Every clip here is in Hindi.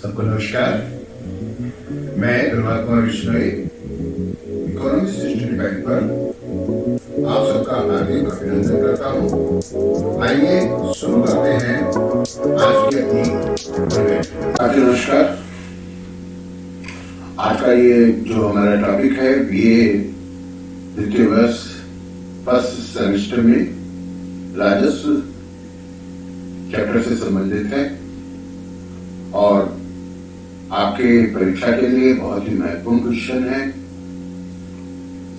सबको नमस्कार। मैं Prabhat Kumar Vishnoi economics study bank पर आप सबका हार्दिक अभिनंदन करता हूँ। आइए शुरू करते हैं आज की अपनी। नमस्कार। आज का ये जो हमारा टॉपिक है बीए द्वितीय वर्ष फर्स्ट सेमेस्टर में राजस्व चैप्टर से संबंधित है और आपके परीक्षा के लिए बहुत ही महत्वपूर्ण क्वेश्चन है।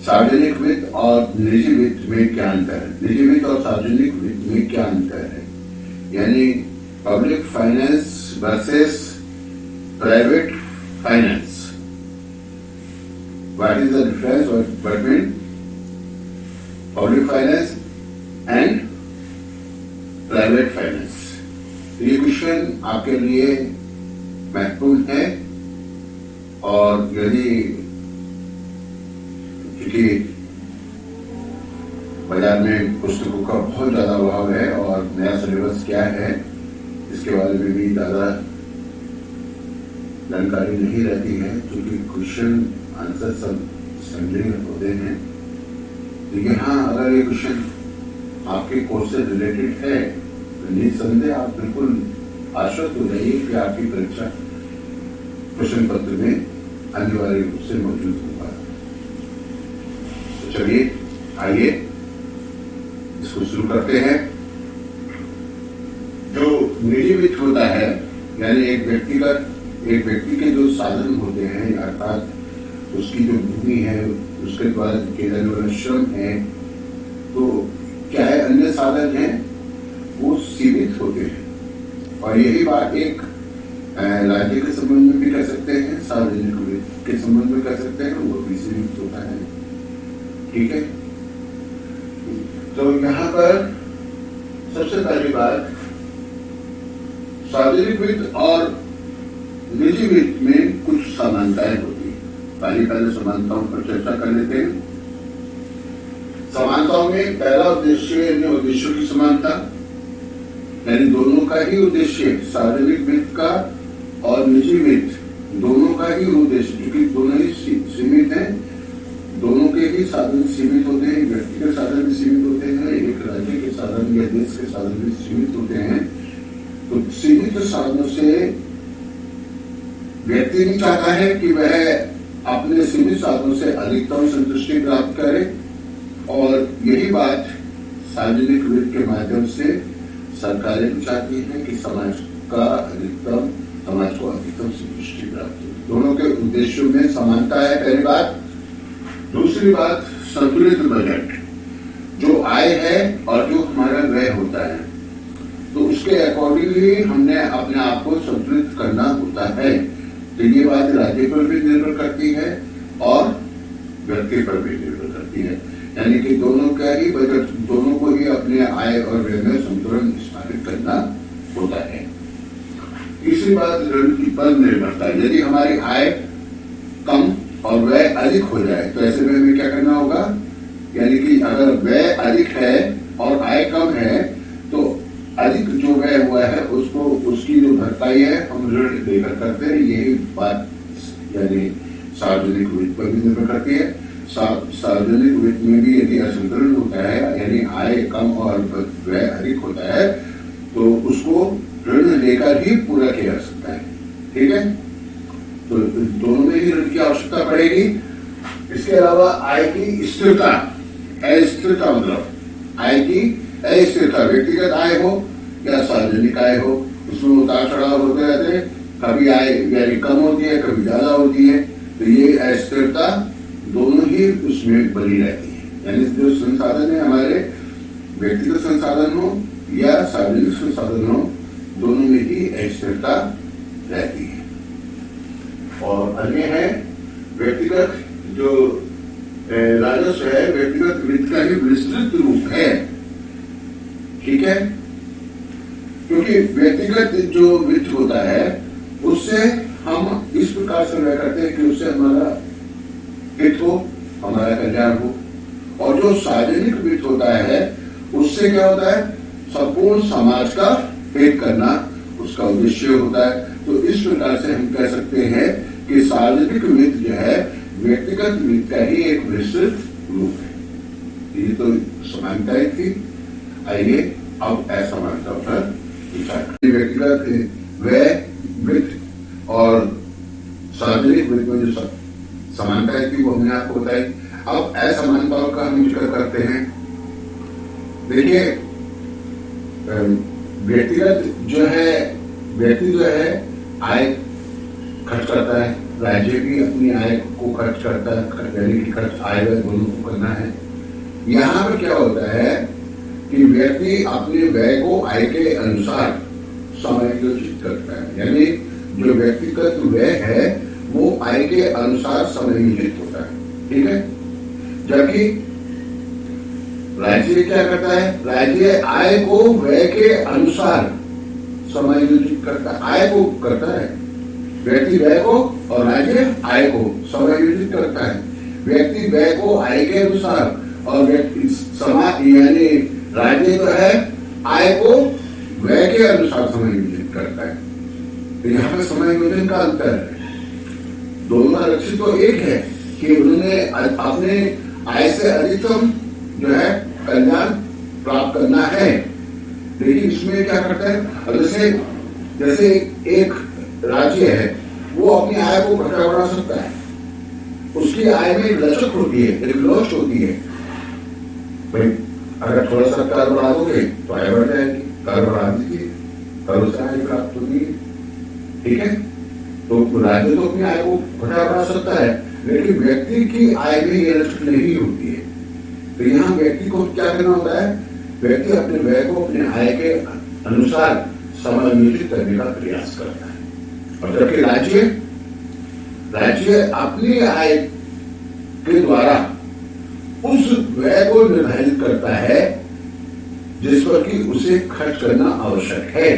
सार्वजनिक वित्त और निजी वित्त में क्या अंतर है, निजी वित्त और सार्वजनिक वित्त में क्या अंतर है, यानी public finance versus private finance. What is the difference between public finance and private finance. ये क्वेश्चन आपके लिए महत्वपूर्ण है और यदि क्योंकि बाजार में पुस्तकों का बहुत ज्यादा अभाव है और नया सिलेबस क्या है इसके बारे में भी ज्यादा जानकारी नहीं रहती है, क्योंकि क्वेश्चन आंसर सब संलग्न होते हैं। लेकिन हाँ, अगर ये क्वेश्चन आपके कोर्स से रिलेटेड है तो निसंदेह आप बिल्कुल आश्वस्त हो जाइए कि आपकी परीक्षा प्रश्न पत्र में अनिवार्य रूप से मौजूद होगा। तो चलिए आइए इसको शुरू करते हैं। जो निजी वित्त होता है यानी एक व्यक्ति के जो साधन होते हैं, अर्थात उसकी जो भूमि है, उसके द्वारा किए जाने वाला श्रम है, तो क्या है अन्य साधन है वो सीमित होते हैं। और यही बात एक राज्य के संबंध में भी कह सकते हैं, सार्वजनिक वित्त के संबंध में कह सकते हैं, वो भी सीमित होता है। ठीक है, तो यहाँ पर सबसे पहली बात, सार्वजनिक वित्त और निजी वित्त में कुछ समानताएं होती है। पहले समानताओं पर चर्चा कर लेते हैं। समानताओं में पहला उद्देश्य उद्देश्यों की समानता, यानी दोनों का ही उद्देश्य, सार्वजनिक वित्त का और निजी वित्त दोनों का ही उद्देश्य, क्योंकि दोनों ही सीमित हैं, दोनों के ही साधन सीमित होते हैं, व्यक्ति के साधन भी सीमित होते हैं, एक राज्य के साधन या देश के साधन भी सीमित होते हैं। तो सीमित साधनों से व्यक्ति नहीं चाहता है कि वह अपने सीमित साधनों से अधिकतम संतुष्टि प्राप्त करे, और यही बात सार्वजनिक वित्त के माध्यम से सरकारें भी चाहती है कि समाज को अधिकतम संतुष्टि प्राप्त हो। दोनों के उद्देश्यों में समानता है, पहली बात। दूसरी बात, संतुलित बजट, जो आय है और जो हमारा व्यय होता है, तो उसके अकॉर्डिंगली हमने अपने आप को संतुलित करना होता है। तो ये बात राज्य पर भी निर्भर करती है और व्यक्ति पर भी निर्भर करती है, यानी कि दोनों का ही बजट, दोनों को ही अपने आय और व्यय में संतुलन स्थापित करना होता है। तीसरी बात, रणनीति पर निर्भरता। यदि हमारी आय कम और व्यय अधिक हो जाए तो ऐसे में हमें क्या करना होगा, यानी कि अगर व्यय अधिक है और आय कम है तो अधिक जो व्यय हुआ है उसको, उसकी जो भरपाई है हम ऋण देकर करते हैं। यही बात यानी सार्वजनिक वित्त पर भी निर्भर करती है। सार्वजनिक वित्त में भी यदि असंतुलन होता है, यानी आय कम और व्यय अधिक होता है, तो उसको ऋण लेकर ही पूरा किया जा सकता है। ठीक है, तो दोनों में ही ऋण की आवश्यकता पड़ेगी। इसके अलावा आय की स्थिरता, अस्थिरता मतलब आय की अस्थिरता, व्यक्तिगत आय हो या सार्वजनिक आय हो, उसमें उतार चढ़ाव होते रहते हैं, कभी आय यानी कम होती है, कभी ज्यादा होती है, तो ये अस्थिरता दोनों ही उसमें बनी रहती है। यानी जो संसाधन है हमारे व्यक्तिगत संसाधन हो या सार्वजनिक संसाधन हो, दोनों में ही अस्थिरता रहती है। और अन्य है व्यक्तिगत जो राजस्व है, व्यक्तिगत वित्त का ही विस्तृत रूप है। ठीक है, क्योंकि व्यक्तिगत जो वित्त होता है उससे हम इस प्रकार से व्यय करते हैं कि उससे हमारा हित हो, हमारा कल्याण हो, और जो सार्वजनिक वित्त होता है उससे क्या होता है, संपूर्ण समाज का हित करना उसका उद्देश्य होता है। तो इस प्रकार से हम कह सकते हैं कि सार्वजनिक वित्त जो है व्यक्तिगत वित्त का ही एक विस्तृत रूप है। ये तो समानताएं थी। आइए अब असमानता पर विचार करें। व्यक्तिगत व्यय वित्त और सार्वजनिक वित्त में जो समानताएं थी वो हमने आपको बताई। अब असमानताओं का हम जिक्र करते हैं। देखिए, व्यक्ति जो है आय खर्च करता है, राज्य भी अपनी आय को खर्च करता है, यानी कि खर्च आय व्यय दोनों को करना है। यहाँ पर क्या होता है कि व्यक्ति अपने व्यय को आय के अनुसार समायोजित करता है, यानी जो व्यक्तिगत व्यय है वो आय के अनुसार समायोजित होता है, ठीक है। जबकि राज्य क्या करता है, राज्य आय को व्यय के अनुसार समायोजित करता है, आय को करता है, व्यक्ति व्यय को और राज्य आय को समायोजित करता है। व्यक्ति व्यय को आय के अनुसार और व्यक्ति यानी राज्य जो है आय को व्यय के अनुसार समायोजित करता है। तो यहाँ पर समायोजन का अंतर है। दोनों का लक्ष्य तो एक है कि उन्होंने अपने आय से अधिकतम जो है कल्याण प्राप्त करना है, लेकिन इसमें क्या करता है, जैसे एक राज्य है वो अपनी आय को घटा बढ़ा सकता है, उसकी आय में लचक होती है, एक लोच होती है। भाई अगर थोड़ा सा कर बढ़ा दोगे तो आय बढ़ जाएगी, कर बढ़ा दीजिए, कर से आय प्राप्त होगी, ठीक है। तो राज्य तो अपनी आय को घटा बढ़ा सकता है, लेकिन व्यक्ति की आय में ये लचक नहीं होती है। तो यहाँ व्यक्ति को क्या करना होता है, व्यक्ति अपने व्यय को अपने आय के अनुसार समायोजित करने का प्रयास करता है। और जबकि राज्य अपनी आय के द्वारा उस व्यय को निर्धारित करता है जिस पर कि उसे खर्च करना आवश्यक है,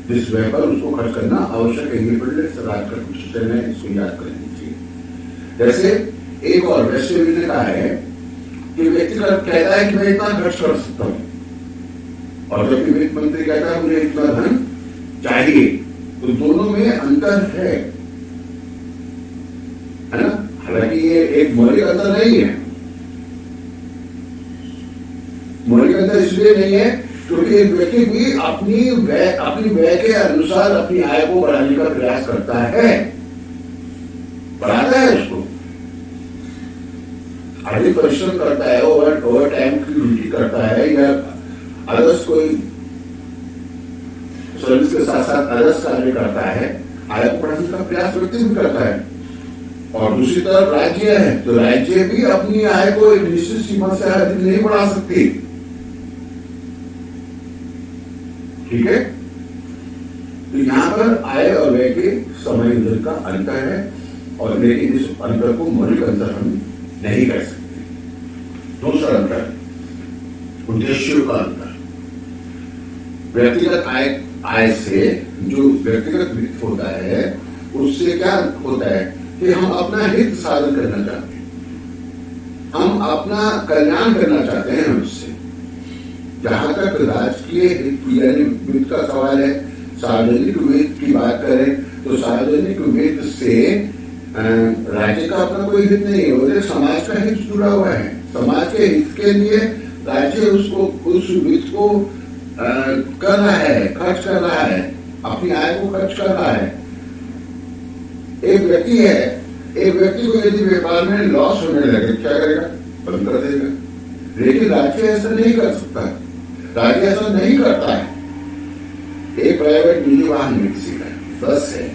जिस व्यय पर उसको खर्च करना आवश्यक है। ये बड़े सरकार का कुछ है, इसको याद कर लीजिए। जैसे एक और वैश्य ने कहा है कि व्यक्ति कहता है कि मैं इतना खर्च कर सकता हूं, और जबकि वित्त मंत्री कहता है मुझे इतना धन चाहिए, तो दोनों में अंतर है ना। हालांकि ये एक मौलिक अंतर नहीं है। मौलिक अंतर इसलिए नहीं है क्योंकि एक व्यक्ति भी अपनी व्यय के अनुसार अपनी आय को बढ़ाने का प्रयास करता है, बढ़ाता है, उसको अधिक परिश्रम करता है, ओवर टाइम की ड्यूटी करता है, या अदर्स कोई सर्विस के साथ साथ अदर्स कार्य करता है, आय को बढ़ाने का प्रयास व्यक्ति भी करता है। और दूसरी तरफ राज्य है, तो राज्य भी अपनी आय को एक निश्चित सीमा से अधिक नहीं बढ़ा सकती, ठीक है। तो यहाँ पर आय और व्यय के समायोजन का अंतर है, और लेकिन इस अंतर को मौलिक अंतर हम नहीं कर सकते। दूसरा अंतर, उद्देश्यों का अंतर। व्यक्तिगत आय से जो व्यक्तिगत वित्त होता है उससे क्या होता है कि हम अपना हित साधन करना चाहते हैं, हम अपना कल्याण करना चाहते हैं उससे। जहां तक राजकीय हित यानी वित्त का सवाल है, सार्वजनिक वित्त की बात करें तो सार्वजनिक वित्त से राज्य का अपना कोई हित नहीं है, वो समाज का हित जुड़ा हुआ है। समाज के हित के लिए राज्य उस वित्त को कर रहा है, खर्च कर रहा है, अपनी आय को खर्च कर रहा है। एक व्यक्ति है, एक व्यक्ति को यदि व्यापार में लॉस होने लगे क्या करेगा, बंद कर देगा। लेकिन राज्य ऐसा नहीं कर सकता, राज्य ऐसा नहीं करता है। एक प्राइवेट निजी वाहन में किसी का बस है,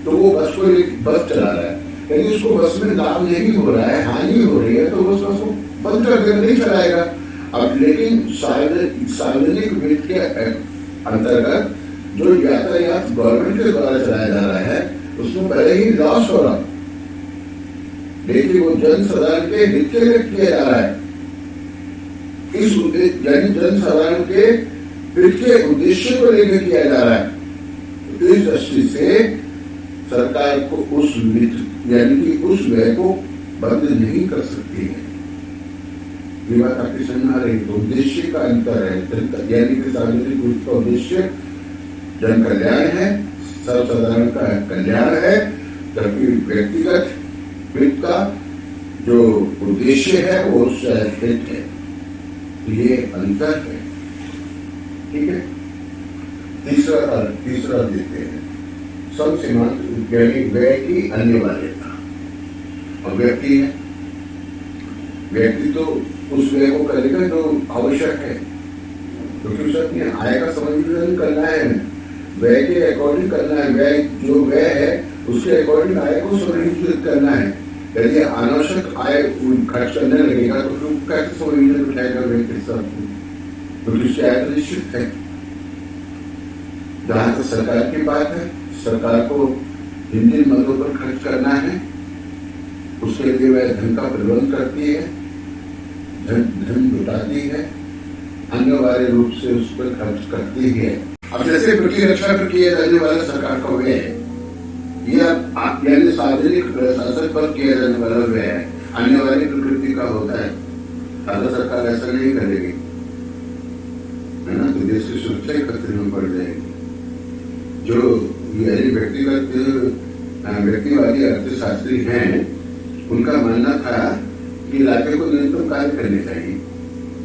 तो वो बस चला रहा है, यदि उसको बस में लाभ नहीं हो रहा है, हानि हो रही है, तो बस को बंद कर देगा, नहीं चलाएगा। अब लेकिन सार्वजनिक वित्त के अंतर्गत जो यातायात गवर्नमेंट के द्वारा चलाया जा रहा है उसमें पहले ही लॉस हो रहा, लेकिन वो जन साधारण के हित के लिए किया जा रहा है। इस यानी जन साधारण के हित के उद्देश्य को लेकर किया जा रहा है। इस दृष्टि से सरकार को उस वित्त यानी कि उस व्यय को बंद नहीं कर सकती है। ये बात आपकी समझ आ रही है। तो उद्देश्य का अंतर है, यानी कि सार्वजनिक वित्त का उद्देश्य जन कल्याण है, सर्वसाधारण का कल्याण है, जबकि व्यक्तिगत हित का जो उद्देश्य है वो हित है। ये अंतर है। ठीक है। तीसरा देते हैं समसीमांत यानी व्यय की अनिवार्यता। और व्यक्ति है, व्यक्ति तो उस व्यय को करेगा जो आवश्यक है, क्योंकि उसे अपनी आय का समायोजन करना है, व्यय के अकॉर्डिंग करना है। व्यय जो व्यय है उसके अकॉर्डिंग आय को समायोजित करना है। यदि अनावश्यक आय खर्च करने लगेगा तो फिर कैसे समायोजन उठाएगा व्यय के साथ, क्योंकि उसकी आय तो निश्चित है। जहां तक सरकार की बात है, सरकार को जिन जिन मदों पर खर्च करना है उसके लिए वह धन का प्रबंध करती है, धन जुटाती है, अनिवार्य रूप से उस पर खर्च करती है। अब जैसे प्रतिरक्षा पर किया जाने वाला सरकार का व्यय है, यह यानी सार्वजनिक प्रशासन पर किया जाने वाला व्यय है, अनिवार्य प्रकृति का होता है। सारा सरकार ऐसा नहीं करेगी, है ना, तो देश की सुरक्षा ही खतरे में पड़ जाएगी। जो यानी व्यक्तिवादी अर्थशास्त्री हैं, उनका मानना था कि राज्य को न्यूनतम कार्य करने चाहिए।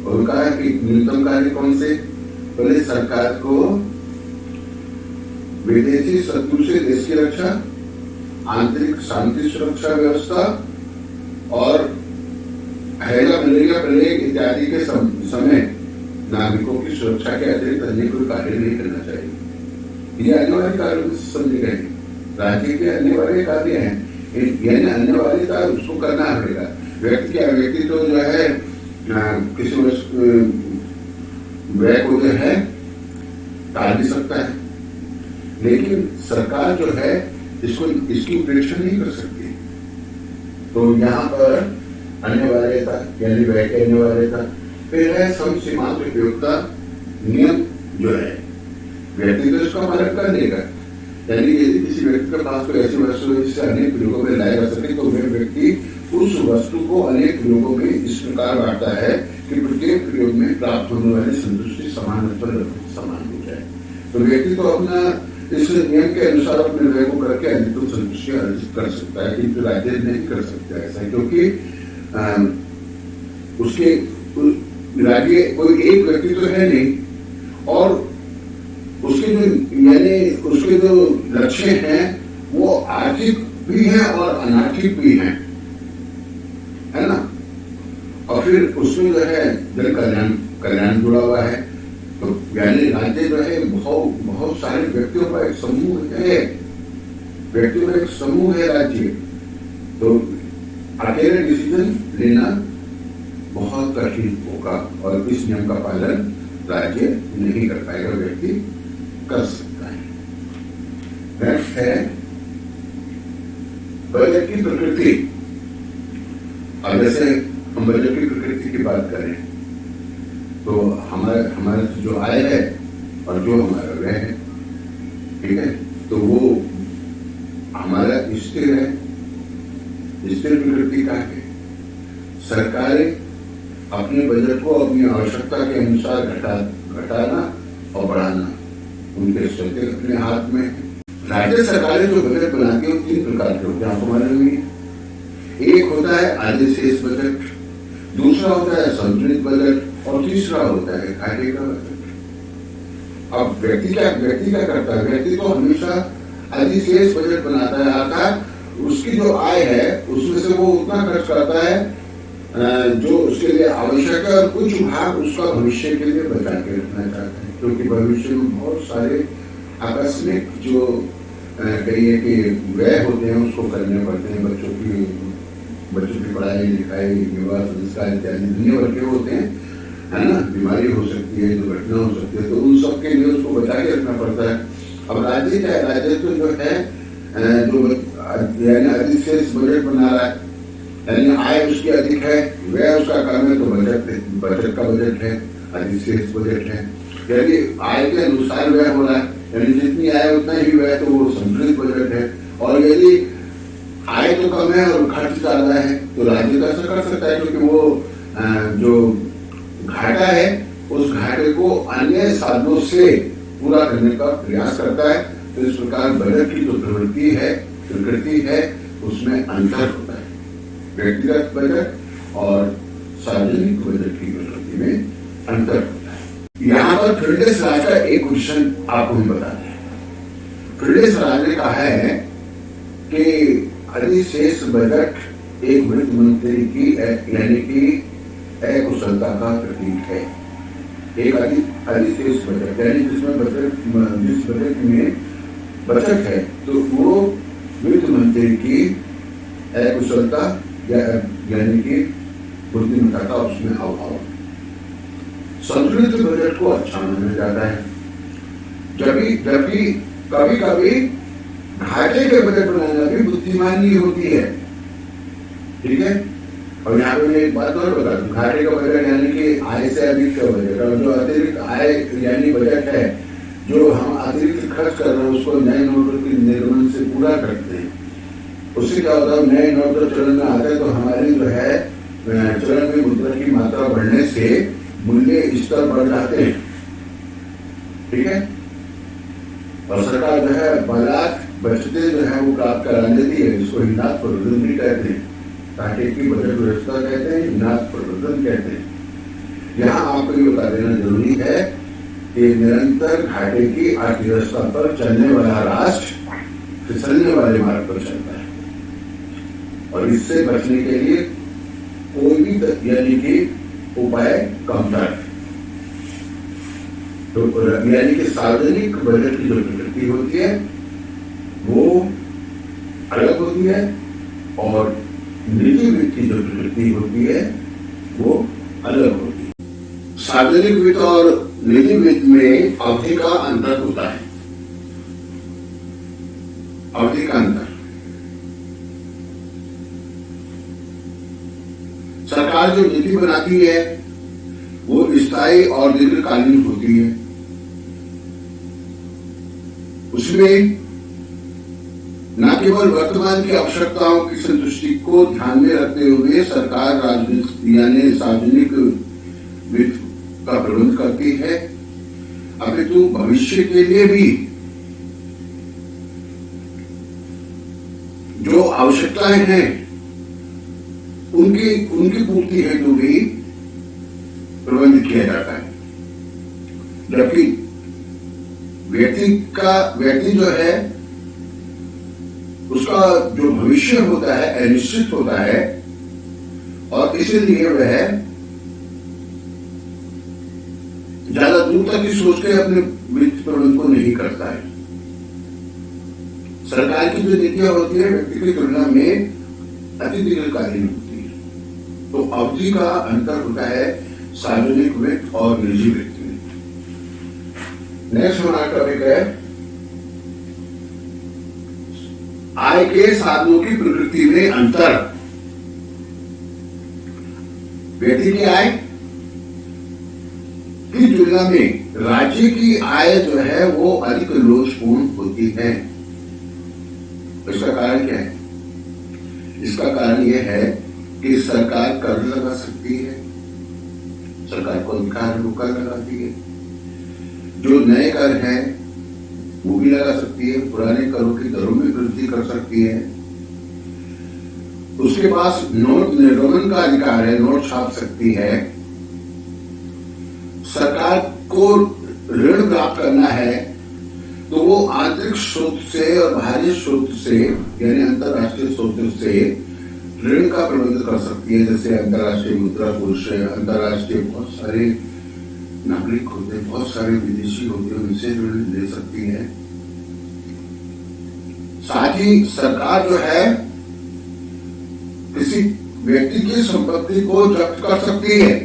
और कहा कि न्यूनतम कार्य कौन से? पहले सरकार को विदेशी शत्रु से देश की रक्षा, आंतरिक शांति सुरक्षा व्यवस्था और हैजा मलेरिया प्लेग इत्यादि के समय नागरिकों की सुरक्षा के अतिरिक्त अन्य कोई कार्य नहीं करना चाहिए। ये अनिवार्य कार्य समझे गए, राज्य के अनिवार्य कार्य हैं, यानी अनिवार्यता उसको करना पड़ेगा। व्यक्ति तो जो है किसी व्यय को जो है टाल भी सकता है, लेकिन सरकार जो है इसकी उपेक्षा नहीं कर सकती। तो यहाँ पर अनिवार्यता यानी व्यय की अनिवार्यता। फिर है समसीमांत उपयोगिता नियम जो है, व्यक्ति तो इसका पालन कर लेगा। यानी यदि किसी व्यक्ति के पास कोई ऐसी वस्तु है जिसे अनेक प्रयोगों में लाया जा सके, तो वह व्यक्ति उस वस्तु को अनेक प्रयोगों में इस प्रकार बांटता है कि प्रत्येक प्रयोग में प्राप्त होने वाली संतुष्टि समान हो जाए। तो व्यक्ति तो अपना इस नियम के अनुसार अपने व्यय को करके अधिकतम संतुष्टि अर्जित कर सकता है, किंतु राज्य नहीं कर सकता ऐसा, क्योंकि उसके राज्य कोई एक व्यक्ति तो है नहीं, और उसके जो लक्ष्य हैं वो आर्थिक भी हैं और अनार्थिक भी हैं, है ना। और फिर उसमें जो है जन कल्याण जुड़ा हुआ है। तो यानी राज्य जो है बहुत सारे व्यक्तियों का एक समूह है, व्यक्तियों का एक समूह है राज्य। तो अकेले डिसीजन लेना बहुत कठिन होगा और इस नियम का पालन राज्य नहीं कर पाएगा, व्यक्ति कर सकता है। नेक्स्ट है बजट की प्रकृति। अब जैसे हम बजट की प्रकृति की बात करें तो हमारा जो आय है और जो हमारा व्यय है, ठीक है, तो वो हमारा स्थिर है, स्थिर प्रकृति का है। सरकारें अपने बजट को अपनी आवश्यकता के अनुसार घटाना और बढ़ाना उनके स्वतः अपने हाथ में है। राज्य सरकारें जो बजट बनाती है 3 प्रकार के होते हैं, आपको मालूम है। एक होता है अधिशेष बजट, दूसरा होता है संतुलित बजट और तीसरा होता है घाटे का बजट। अब व्यक्ति क्या करता है? व्यक्ति तो हमेशा अधिशेष बजट बनाता है, अर्थात उसकी जो आय है उसमें से वो उतना खर्च करता है जो उसके लिए आवश्यक है, और कुछ भाग उसका भविष्य के लिए बचा के रखना चाहता है, क्योंकि भविष्य में बहुत सारे आकस्मिक जो कहिए कि व्यय होते हैं उसको करने पड़ते हैं। बच्चों की पढ़ाई लिखाई, विवाह संस्कार इत्यादि दुनिया भर के होते हैं, है ना। बीमारी हो सकती है, दुर्घटना हो सकती है, तो उन सब के लिए उसको बचा के रखना पड़ता है। अब राज्य क्या है? राज्य तो जो है जो यानी अधिशेष बजट बना रहा है, यानी आय उसकी अधिक है, व्यय उसका कम है, तो बजट का बजट है, अधिशेष बजट है। यदि आय के अनुसार व्यय हो रहा है, यानी जितनी आय उतना ही व्यय, तो वो संतुलित बजट है। और यदि आय तो कम है और खर्च ज्यादा है, तो राज्य तो ऐसा कर सकता है, क्योंकि वो जो घाटा है उस घाटे को अन्य साधनों से पूरा करने का प्रयास करता है। तो इस प्रकार अनुसार बजट की जो प्रकृति है उसमें अंतर होता है। व्यक्तिगत बजट और सार्वजनिक बजट की प्रकृति में अंतर होता है। यहाँ पर फील्डेस राज का एक क्वेश्चन आपको हम बता दें। फील्डेस राज ने कहा है कि अधिशेष बजट एक वित्त मंत्री की यानी कि अकुशलता का प्रतीक है। एक अधिशेष बजट यानी जिस बजट में बचत है तो वो वित्त मंत्री की अकुशलता यानी कि बुद्धिमत्ता का उसमें अभाव। संतुलित बजट को अच्छा माना जाता है, जबकि कभी कभी घाटे के बजट बनाना भी बुद्धिमानी होती है। ठीक है, और यहाँ पे मैं एक बात और बता दूं, घाटे का बजट यानी कि आय से अधिक का बजट, और जो अतिरिक्त आय यानी बजट है जो हम अतिरिक्त खर्च कर रहे हैं उसको नए नोटों के निर्गमन से पूरा करते हैं। उससे क्या होता है, नए नोट चलन में आते हैं तो हमारी जो है चलन में मुद्रा की मात्रा बढ़ने से मूल्य स्तर बढ़ जाते हैं। ठीक है, और सरकार जो है बलात् बचते जो है वो प्राप्त करा लेती है, जिसको हिनात प्रबंधन भी कहते हैं, घाटे की बजट व्यवस्था कहते हैं, हिनात प्रबंधन कहते हैं। यहाँ आपको ये बता देना जरूरी है कि निरंतर घाटे की अर्थव्यवस्था पर चलने वाला राष्ट्र फिसलने वाले मार्ग पर चलता है, और इससे बचने के लिए कोई भी यानी कि उपाय कमतर है। तो यानी कि सार्वजनिक बजट की जो प्रकृति होती है वो अलग होती है, और निजी वित्त की जो प्रकृति होती है वो अलग होती है। सार्वजनिक वित्त और निजी वित्त में अवधि का अंतर होता है। अवधि का अंतर, सरकार जो नीति बनाती है वो स्थायी और दीर्घकालीन होती है। उसमें न केवल वर्तमान की आवश्यकताओं की संतुष्टि को ध्यान में रखते हुए सरकार यानी सार्वजनिक वित्त का प्रबंध करती है, अपितु भविष्य के लिए भी जो आवश्यकताएं हैं उनकी पूर्ति हेतु भी प्रबंध किया जाता है। जबकि व्यक्ति जो है उसका जो भविष्य होता है अनिश्चित होता है, और इसीलिए वह ज्यादा दूर तक ही सोच के अपने वित्त प्रबंध को नहीं करता है। सरकार की जो नीतियां होती है व्यक्ति की तुलना में अति दीर्घकालीन होती है। तो अवधि का अंतर होता है सार्वजनिक वित्त और निजी वित्त में। नेक्स्ट हमारा टॉपिक है आय के साधनों की प्रकृति में अंतर। व्यक्ति की आय की तुलना में राज्य की आय जो है वो अधिक लोचपूर्ण होती है। इसका कारण क्या है? इसका कारण यह है कि सरकार कर लगा सकती है, सरकार को अधिकार है वो कर लगाती है। जो नए कर हैं वो भी लगा सकती है, पुराने करों की दरों में वृद्धि कर सकती है। उसके पास नोट निर्गमन का अधिकार है, नोट छाप सकती है। सरकार को ऋण प्राप्त करना है तो वो आंतरिक स्रोत से और बाहरी स्रोत से यानी अंतरराष्ट्रीय स्रोत से ऋण का प्रबंध कर सकती है। जैसे अंतरराष्ट्रीय मुद्रा कोष है, अंतरराष्ट्रीय बहुत सारे नागरिक होते हैं, बहुत सारे विदेशी होते हैं, उनसे ऋण ले सकती है। साथ ही सरकार जो है किसी व्यक्ति की संपत्ति को जब्त कर सकती है,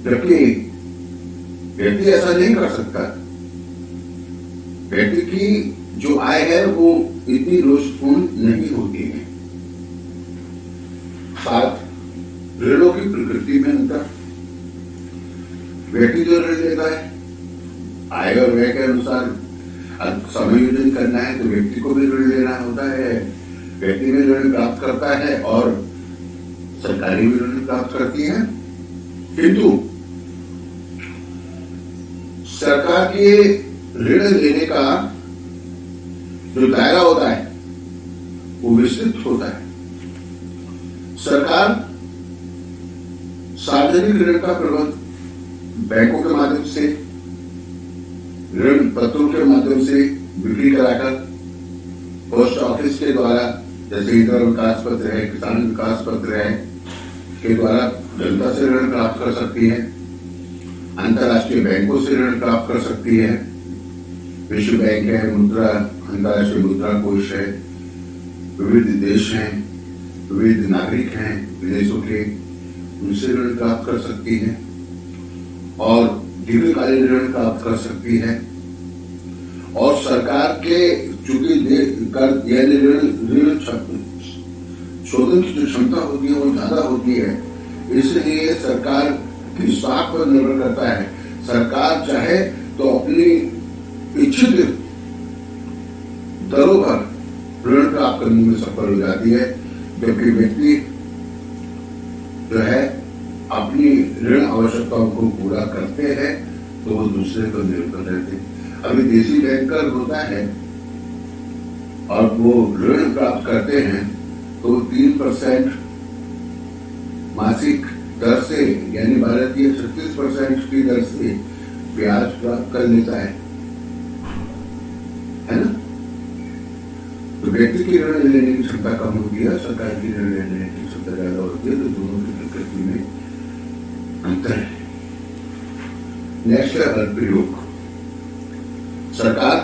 जबकि व्यक्ति ऐसा नहीं कर सकता। व्यक्ति की जो आय है वो इतनी लोचपूर्ण नहीं होती है। साथ ऋणों की प्रकृति में अंतर। व्यक्ति जो ऋण लेता है आय और व्यय के अनुसार समायोजन करना है तो व्यक्ति को भी ऋण लेना होता है। व्यक्ति भी ऋण प्राप्त करता है और सरकारी भी ऋण प्राप्त करती है, किंतु सरकार के ऋण लेने का जो दायरा होता है वो विस्तृत होता है। सरकार सार्वजनिक ऋण का प्रबंध बैंकों के माध्यम से, ऋण पत्रों के माध्यम से बिक्री कराकर, पोस्ट ऑफिस के द्वारा जैसे इंदिरा विकास पत्र है, किसान विकास पत्र है, के द्वारा जनता से ऋण प्राप्त कर सकती है। अंतर्राष्ट्रीय बैंकों से ऋण प्राप्त कर सकती है। विश्व बैंक है, अंतर्राष्ट्रीय मुद्रा कोष है, विविध देश हैं, विविध नागरिक हैं विदेशों के, उनसे ऋण प्राप्त कर सकती है और दीर्घकालीन ऋण प्राप्त कर सकती है। और सरकार के चूंकि ऋण शोधन की जो क्षमता होती है वो ज्यादा होती है, इसलिए सरकार की साख पर निर्भर करता है। सरकार चाहे तो अपनी इच्छित दरों पर ऋण प्राप्त करने में सफल हो जाती है, जबकि व्यक्ति जो है अपनी ऋण आवश्यकताओं को पूरा करते हैं तो वो दूसरे पर निर्भर रहते हैं। अभी देसी बैंकर होता है और वो ऋण प्राप्त करते हैं तो 3% मासिक दर से, यानी भारतीय 36% की दर से ब्याज प्राप्त कर लेता है ना। तो व्यक्ति की ऋण लेने की क्षमता कम होती है, सरकार की ऋण लेने की क्षमता ज्यादा होती है, तो दोनों की प्रकृति में अंतर है। नेक्स्ट है बल प्रयोग। सरकार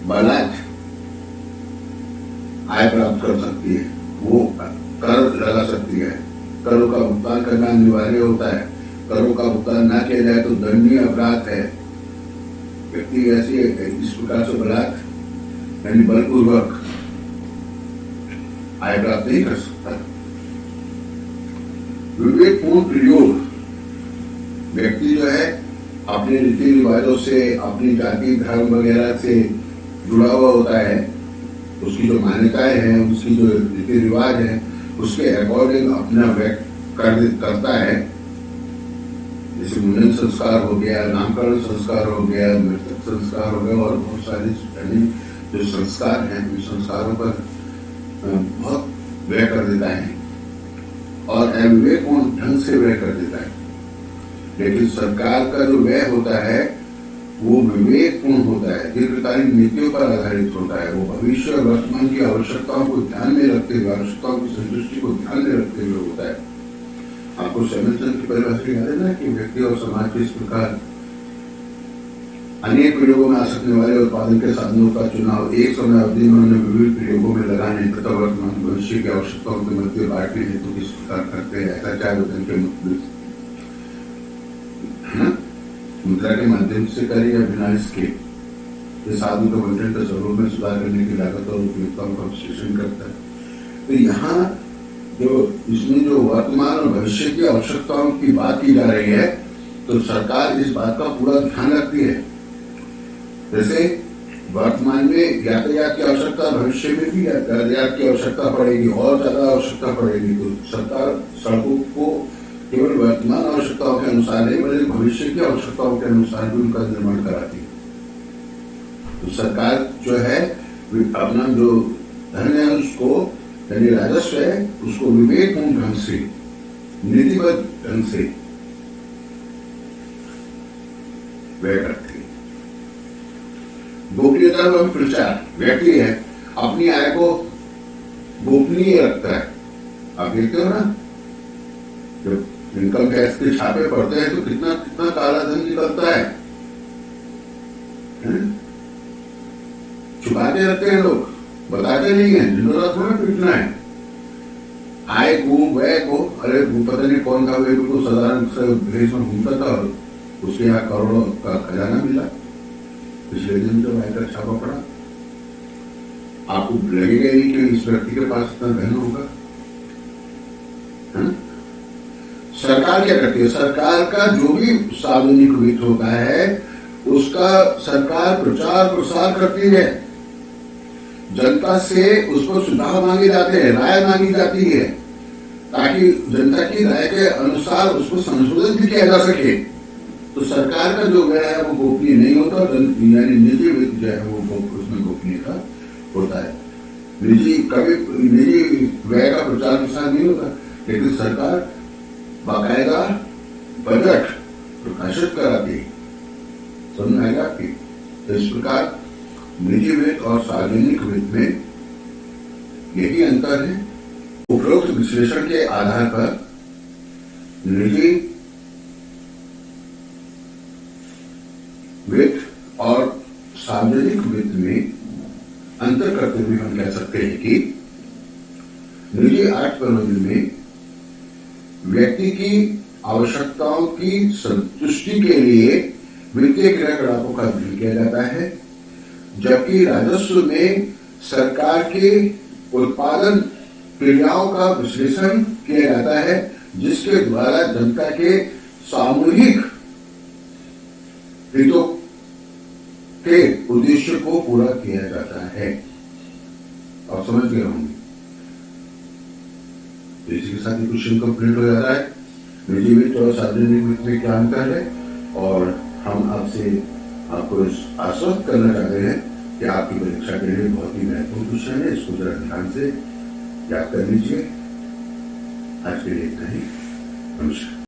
बलात् आय प्राप्त कर सकती है, वो कर लगा सकती है, करों का भुगतान करना अनिवार्य होता है। करों का भुगतान न किया जाए तो दंडनीय अपराध है। व्यक्ति ऐसी इस प्रकार से बलात् यानी बलपूर्वक आय प्राप्त नहीं कर सकता। विवेकपूर्ण प्रयोग, व्यक्ति जो है अपने रीति रिवाजों से, अपनी जाति धर्म वगैरह से जुड़ा हुआ होता है, उसकी जो मान्यताएं हैं, उसकी जो रीति रिवाज है, उसके अकॉर्डिंग अपना व्यक्त करता है। जैसे मुंडन संस्कार हो गया, नामकरण संस्कार हो गया, मृतक संस्कार हो गया और बहुत सारे जो संस्कार हैं, उन संस्कारों पर बहुत व्यय कर देता है और अविवेकपूर्ण ढंग से व्यय कर देता है। लेकिन सरकार का जो व्यय होता है वो विवेकपूर्ण होता है, दीर्घकालीन नीतियों पर आधारित होता है। वो भविष्य और वर्तमान की आवश्यकताओं को ध्यान में रखते हुए, आवश्यकताओं की संतुष्टि को ध्यान में रखते हुए होता है। आपको सैमुअलसन की परिभाषा याद है ना कि व्यक्ति और समाज के इस प्रकार अनेक प्रयोगों में आ सकने वाले उत्पादन के साधनों का चुनाव एक समय अवधि में उन्हें विविध प्रयोगों में लगाने तथा वर्तमान भविष्य की आवश्यकताओं के मध्य बांटने हेतु किस प्रकार करते हैं। ऐसा चाहे वेतन के मुद्रा के माध्यम से करे या बिना इसके, ये साधन का बंटन का स्वरूप में सुधार करने की लागत और उपयोगिताओं का विश्लेषण करता है। तो यहाँ जो इसमें जो वर्तमान और भविष्य की आवश्यकताओं की बात की जा रही है, तो सरकार इस बात का पूरा ध्यान रखती है। जैसे वर्तमान में यातायात की आवश्यकता, भविष्य में भी यातायात की आवश्यकता पड़ेगी और ज्यादा आवश्यकता पड़ेगी, तो सरकार सड़कों को केवल वर्तमान आवश्यकताओं के अनुसार नहीं बल्कि भविष्य की आवश्यकताओं के अनुसार भी उनका निर्माण कराती है। तो सरकार जो है अपना जो धन है उसको, यानी राजस्व है, उसको विवेकपूर्ण ढंग से, नीतिबद्ध ढंग से व्यय करती है। गोपनीयता एवं प्रचार, व्यक्ति है अपनी आय को गोपनीय रखता है। आप देखते हो ना, जब इनकम टैक्स के छापे पड़ते हैं तो कितना कितना काला धन निकलता है, छुपाते रहते हैं लोग, बताते नहीं है, जिन्होंने थोड़ा पीटना है। आय को, व्यय को, अरे पता नहीं कौन था, वे बिल्कुल साधारण भेष में घूमता था और उसके यहाँ करोड़ों का खजाना मिला। पिछले दिन जब आयकर छापा पड़ा, आपको लगेगा ही कि इस व्यक्ति के पास इतना धन होगा। सरकार क्या करती है? सरकार का जो भी सार्वजनिक वित्त होता है उसका सरकार प्रचार प्रसार करती है। जनता से उस पर सुझाव मांगे जाते हैं, राय मांगी जाती है, ताकि जनता की राय के अनुसार उसको संशोधित भी किया जा सके। तो सरकार का जो व्यय है वो गोपनीय नहीं होता, यानी निजी वित्त जो है वो उसमें गोपनीयता होता है। निजी कभी निजी व्यय का प्रचार प्रसार नहीं होता, लेकिन सरकार बाकायदा बजट प्रकाशित कराती है। समझ में आएगा आपकी? तो इस प्रकार निजी वित्त और सार्वजनिक वित्त में यही अंतर है। उपरोक्त विश्लेषण के आधार पर निजी वित्त और सार्वजनिक वित्त में अंतर करते हुए हम कह सकते हैं कि निजी आर्थिक प्रबंधन में व्यक्ति की आवश्यकताओं की संतुष्टि के लिए वित्तीय क्रियाकलापों का अध्ययन किया जाता है, जबकि राजस्व में सरकार के उत्पादन क्रियाओं का विश्लेषण किया जाता है, जिसके द्वारा जनता के सामूहिक हितों के उद्देश्य को पूरा किया जाता है। आप समझ गए होंगे। इसी के साथ ही क्वेश्चन कंप्लीट हो जाता है। निजी वित्त और सार्वजनिक वित्त में क्या अंतर है, और हम आपको आश्वस्त करना चाहते हैं कि आपकी परीक्षा के लिए बहुत ही महत्वपूर्ण क्वेश्चन है। इसको जरा ध्यान से याद कर लीजिए। आज के लिए इतना ही। नमस्कार।